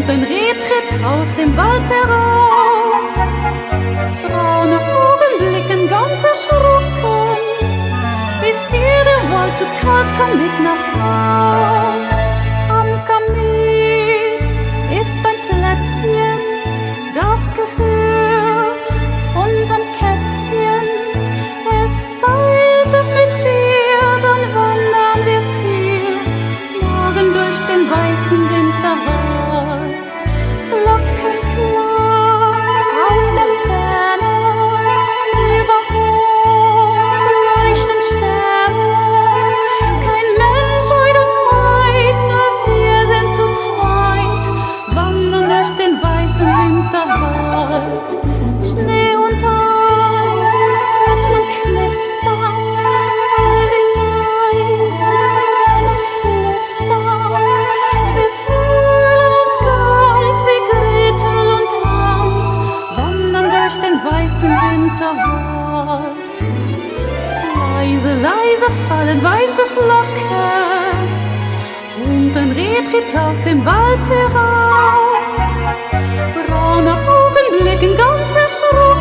und ein Reh tritt aus dem Wald heraus. Braune Augen blicken ganz erschrocken. Ist dir der Wald zu kalt, komm mit nach Haus. Am Kamin ist ein Plätzchen, das gehört unserem Kätzchen. Es teilt es mit dir, dann wandern wir viel morgen durch den weißen Winterwald. Glockenklang aus der Ferne, über uns leuchten Sterne. Kein Mensch heut und weit, nur wir sind zu zweit, wandern durch den weißen Winterwald. Schnee und Eis hört man knistern, all wie leis Wärme flüstern. Wir fühlen uns ganz wie Gretel und Hans, wandern durch den weißen Winterwald. Leise, leise fallen weiße Flocken und ein Reh tritt aus dem Wald heraus. Braune Augen blicken ganz erschrocken.